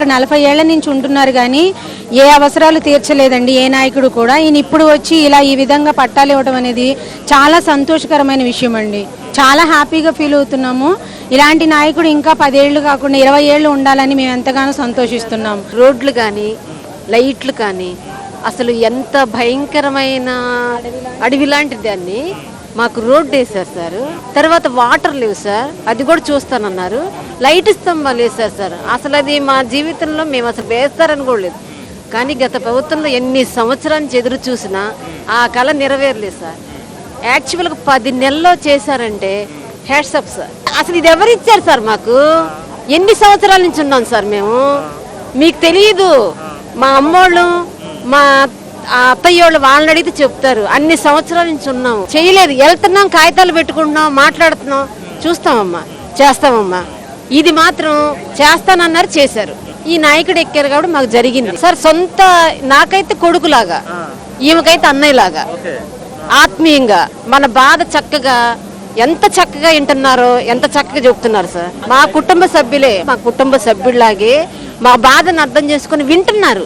40 ఏళ్ల నుంచి ఉంటున్నారు కానీ ఏ అవసరాలు తీర్చలేదండి ఏ నాయకుడు కూడా. ఈయన ఇప్పుడు వచ్చి ఇలా ఈ విధంగా పట్టాలు ఇవ్వడం అనేది చాలా సంతోషకరమైన విషయం అండి. చాలా హ్యాపీగా ఫీల్ అవుతున్నాము. ఇలాంటి నాయకుడు ఇంకా 10 ఏళ్ళు కాకుండా 20 ఏళ్ళు ఉండాలని మేము ఎంతగానో సంతోషిస్తున్నాం. రోడ్లు కానీ లైట్లు కానీ అసలు ఎంత భయంకరమైన అడవి లాంటి దాన్ని మాకు రోడ్డు వేశారు సార్. తర్వాత వాటర్ లేవు సార్, అది కూడా చూస్తానన్నారు. లైట్ స్తంభాలు వేశారు సార్. అసలు అది మా జీవితంలో మేము అసలు వేస్తారని కూడా లేదు. కానీ గత ప్రభుత్వంలో ఎన్ని సంవత్సరాల నుంచి ఎదురు చూసినా ఆ కళ నెరవేరలేదు సార్. యాక్చువల్గా 10 నెలల్లో చేశారంటే హ్యాట్సప్ సార్. అసలు ఇది ఎవరు ఇచ్చారు సార్ మాకు? ఎన్ని సంవత్సరాల నుంచి ఉన్నాం సార్ మేము, మీకు తెలియదు. మా అమ్మోళ్ళు మా అత్తయ్యోళ్ళు వాళ్ళని అడిగితే చెప్తారు. అన్ని సంవత్సరాల నుంచి ఉన్నాము, చేయలేదు. వెళ్తున్నాం, కాగితాలు పెట్టుకుంటున్నాం, మాట్లాడుతున్నాం, చూస్తామమ్మా, చేస్తామమ్మా. ఇది మాత్రం చేస్తానన్నారు, చేశారు. ఈ నాయకుడు ఎక్కారు కాబట్టి మాకు జరిగింది సార్. సొంత నాకైతే కొడుకులాగా, ఈమెకైతే అన్నయ్యలాగా ఆత్మీయంగా మన బాధ చక్కగా ఎంత చక్కగా వింటున్నారో, ఎంత చక్కగా చెప్తున్నారు సార్. మా కుటుంబ సభ్యులే, మా కుటుంబ సభ్యుల్లాగే మా బాధను అర్థం చేసుకుని వింటున్నారు.